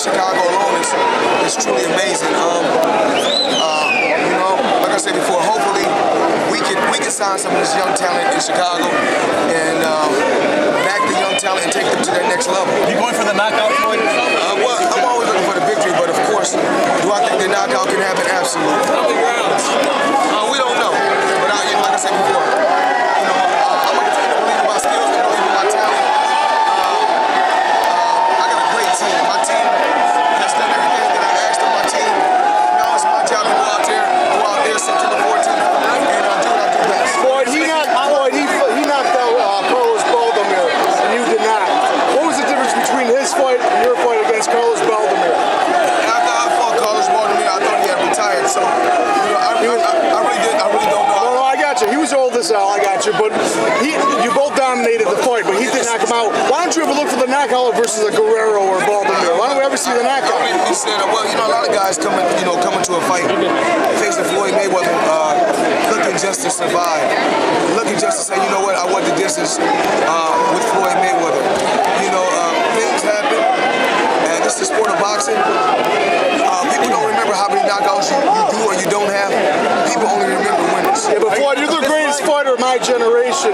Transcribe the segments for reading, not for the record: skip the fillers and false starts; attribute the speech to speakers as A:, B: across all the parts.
A: Chicago alone is truly amazing. You know, like I said before, hopefully we can sign some of this young talent in Chicago and back the young talent and take them to their next level.
B: You going for the knockout, Floyd?
A: Well, I'm always looking for the victory, but of course, do I think the knockout can happen? Absolutely.
B: How many rounds?
A: We don't know, but like I said before, you know, I'm going to continue to believe in my skills and believe in my talent. I got a great team. My team has done everything that I asked of my team. Now it's my job to go out there September 14th, and do what I do best.
C: Floyd, he knocked out Carlos Baldomir, and you did not. What was the difference between his fight and your fight against Carlos Baldomir?
A: After I fought Carlos Baldomir, I thought he had retired, so you know, I really don't know.
C: No, I got you. He was old as hell, I got you. But you both dominated the fight, but he did knock him out. Why don't you ever look for the knockout versus a Guerrero or Baldomir? Why don't we ever see the knockout?
A: He said, well, you know, a lot of guys coming to a fight, facing Floyd Mayweather, looking just to survive, looking just to say, you know what, I went the distance with Floyd Mayweather. You know, things happen, and this is the sport of boxing. People don't remember how many knockouts you do or you don't have. People only remember winners.
C: Yeah, but Floyd, you're the greatest fighter of my generation.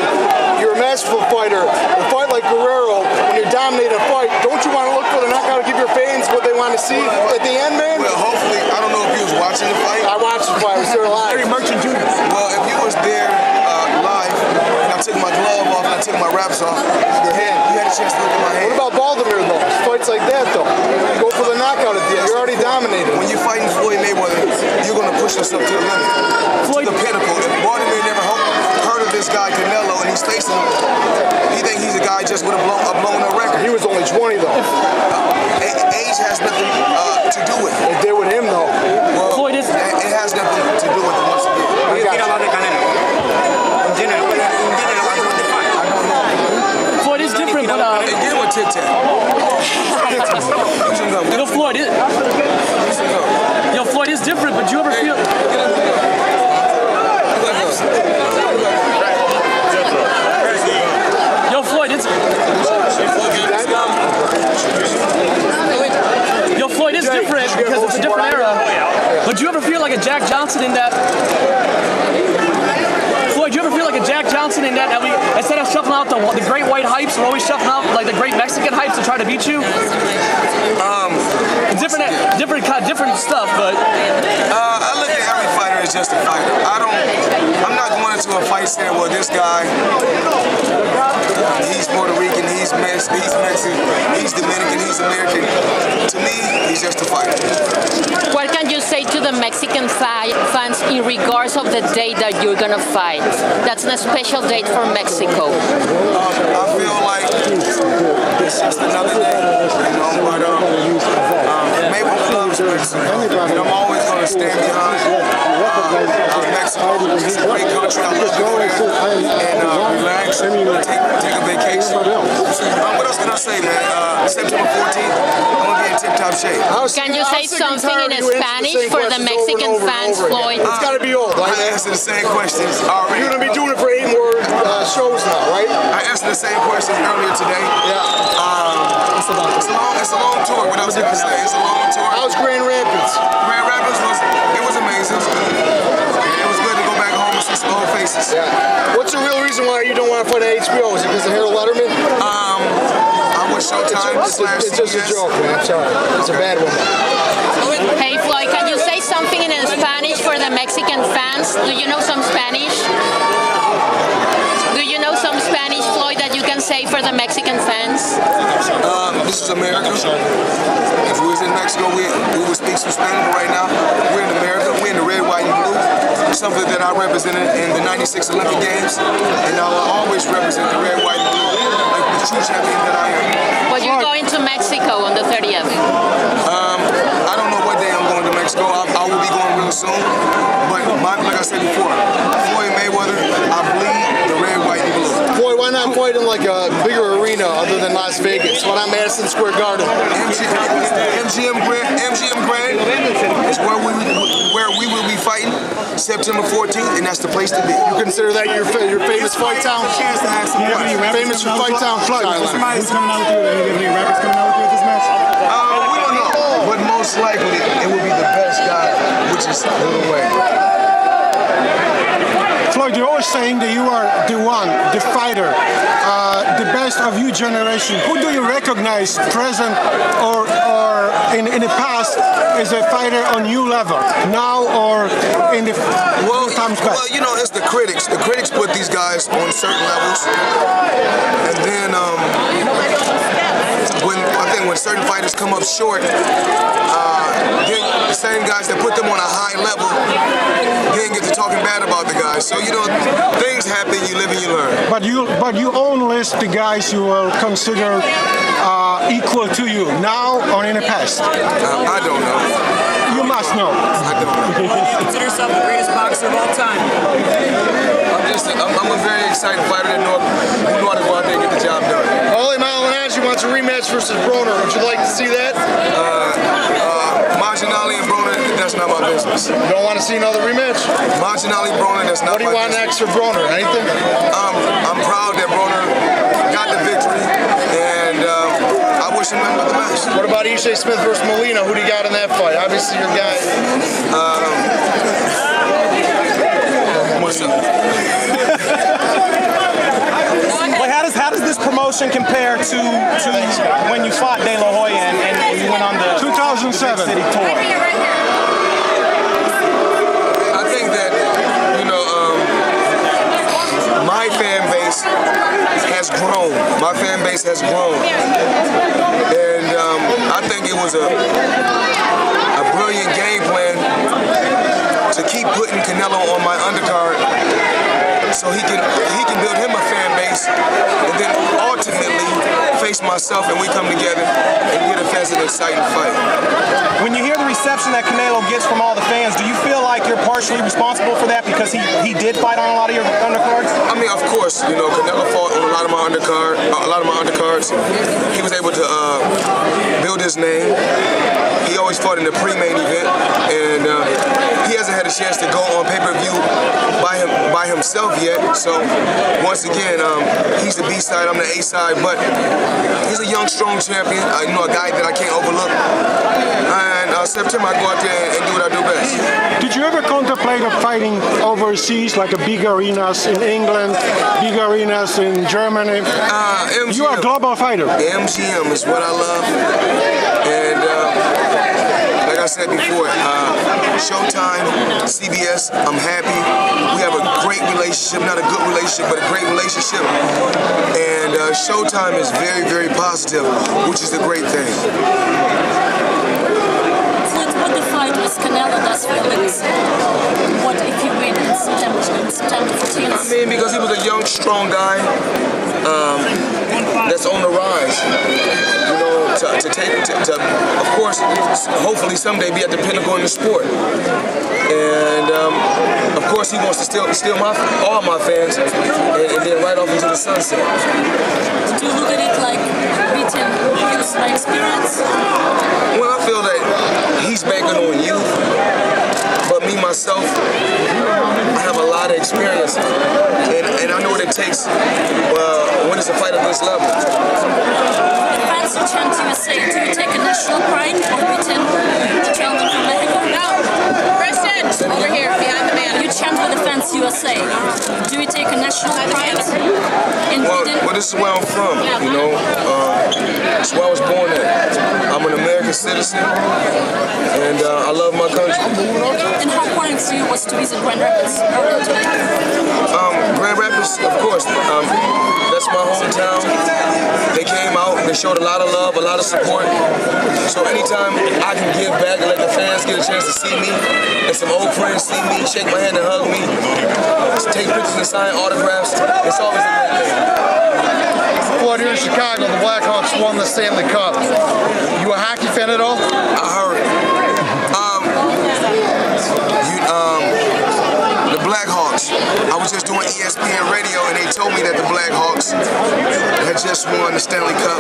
C: You're a masterful fighter. A fight like Guerrero, when you dominate a fight, don't you want to look for the knockout to give your fans what they want to see at the end, man?
A: Well, hopefully, I don't know if you was watching the fight.
C: I watched the fight. I was there live.
A: Well, if you was there live, and I took my glove off and I took my wraps off, you had a chance to look at my hand.
C: What about Baldomir, though? Fights like that, though. You go for the knockout at the end. You're already dominated.
A: When you're fighting Floyd Mayweather, you're going to push yourself to the limit, to the pinnacle. If Baldomir never heard of this guy, Canelo, and he's facing him, he thinks he's a guy just with a blown up record.
C: He was only 20, though.
A: Age has nothing to do with it.
C: It did with him, though.
A: Well,
D: Floyd is...
A: It has nothing to do with it once again.
D: Floyd is different, but
A: Get with Tic Tac.
D: Yo, Floyd is... Yo, Floyd is different, but do you ever feel... Yo, Floyd, it's... Yo, Floyd is different because it's a different era. But do you ever feel like a Jack Johnson in that... Floyd, do you ever feel like a Jack Johnson in that we, instead of shuffling out the great white hypes, we're always shuffling out like the great Mexican hypes to try to beat you? Different stuff, but...
A: I look at every fighter as just a fighter. I'm not going into a fight saying, well, this guy, he's Puerto Rican, he's Mexican, he's Dominican, he's American. To me, he's just a fighter.
E: What can you say to the Mexican fans in regards of the date that you're going to fight? That's a special date for Mexico.
A: I feel like it's just another day, you know, but Mayweather loves Mexico, and I'm always going to stand behind Mexico. It's a great country. I love to go there and relax, take a vacation. What else can I say, man? September 14th, I'm going to be in tip-top shape.
E: Can you say something in Spanish for the Mexican fans, Floyd?
C: It's got to be old.
A: I answered the same questions already.
C: You're going to be doing it for 8 more shows now, right?
A: I answered the same questions earlier today.
C: Yeah.
A: It's a long tour. What else can I say? It's a long tour.
C: How's Grand Rapids?
A: Grand Rapids was amazing. It was good to go back home and see some old faces.
C: Yeah. What's the real reason why you don't want to fight at HBO? Is it because of Harold Letterman?
A: I was Showtime
C: It's just a joke, man. I'm sorry. It's a bad one.
E: Hey, Floyd, can you say something in Spanish for the Mexican fans? Do you know some Spanish? Do you know some Spanish, Floyd, that you can say for the Mexican fans?
A: This is America. If we was in Mexico, we would speak some Spanish, but right now, we're in America. We're in the red, white, and blue. Something that I represented in the '96 Olympic Games, and I will always represent the red, white, and blue, like the true champion that I am.
E: But you're going to Mexico on the 30th.
A: I don't know what day I'm going to Mexico. I will be going real soon. But like I said before, Floyd Mayweather, I bleed the red, white, and blue.
C: Floyd, why not fight in like a bigger arena other than Las Vegas? Why not Madison Square Garden?
A: MGM Grand is where we will be fighting September 14th, and that's the place to be.
C: You consider that your famous fight town? Famous for fight town?
F: Floyd, somebody's coming out with you. Any rappers coming out with you at this match?
A: We don't know. most likely it will be the best guy, which is middleweight.
B: Floyd, you're always saying that you are the one, the fighter, the best of your generation. Who do you recognize present or in the past as a fighter on your level, now or in the times past?
A: Well, you know, it's the critics. The critics put these guys on certain levels, and then when certain fighters come up short, then the same guys that put them on a high level then get to talking bad about the guys. So you know, things happen. You live and you learn.
B: But you own list the guys you will consider equal to you now or in the past.
A: I don't know.
B: You must know.
A: I don't know.
D: Do you consider yourself the greatest boxer of all time?
A: I'm a very excited fighter that know how to go out there and get the job done.
C: Ole Malignaggi wants a rematch versus Broner. Would you like to see that?
A: Marginale and Broner, that's not my business.
C: You don't want to see another rematch?
A: Marginale, Broner, that's not my business.
C: What do you want next for Broner? Anything?
A: I'm proud that Broner got the victory, and I wish him nothing but the best.
C: What about Ishe Smith versus Molina? Who do you got in that fight? Obviously your guy.
A: What's up?
F: How does this promotion compare to when you fought De La Hoya and you went on the
B: 2007
F: City tour?
A: I think that, you know, my fan base has grown. My fan base has grown. And I think it was a brilliant game plan to keep putting Canelo on my undercard so he can build him a fan base and then ultimately face myself and we come together and get a fans an exciting fight.
F: When you hear the reception that Canelo gets from all the fans, do you feel like you're partially responsible for that because he did fight on a lot of your undercards?
A: I mean, of course, you know, Canelo fought on a lot of my undercards. He was able to build his name. He always fought in the pre-main event, and he hasn't had a chance to go on pay-per-view by himself yet. So once again, he's the B side, I'm the A side, but he's a young, strong champion. You know, a guy that I can't overlook. And September, I go out there and do what I do best.
B: Did you ever contemplate of fighting overseas, like a big arenas in England, big arenas in Germany?
A: MGM.
B: You are a global fighter.
A: MGM is what I love. And like I said before, Showtime, CBS, I'm happy. We have a great relationship, not a good relationship, but a great relationship. And Showtime is very, very positive, which is the great thing.
G: What the fight with Canelo does for Felix? What if you win in September 14th?
A: I mean, because he was a young, strong guy that's on the rise. You know, to of course, hopefully someday be at the pinnacle in the sport. And of course, he wants to steal all my fans and then right off into the sunset.
G: Do you look at it like beating youth by experience?
A: Well, I feel that he's banking on youth, but me, myself, I have a lot of experience, and I know what it takes when it's a fight at this level.
G: Fans who chant USA, do you take a national pride or beating the chant from Mexico?
H: No. Kristen, over here, behind the man.
G: You chant with the fans USA. Do you take a national pride in beating?
A: Well, this is where I'm from, you know. It's where I was born at. I'm an American citizen, and I love my country.
G: And how important to you was to visit Grand Rapids earlier today?
A: Grand Rapids, of course. That's my hometown. They came out and they showed a lot of love, a lot of support. So anytime I can give back and let the fans get a chance to see me, and some old friends see me, shake my hand and hug me, take pictures and sign autographs, it's always a great thing.
C: Floyd, here in Chicago, the Blackhawks won the Stanley Cup. You a hockey fan at all?
A: I heard. The Blackhawks. I was just doing ESPN radio and they told me that the Blackhawks had just won the Stanley Cup.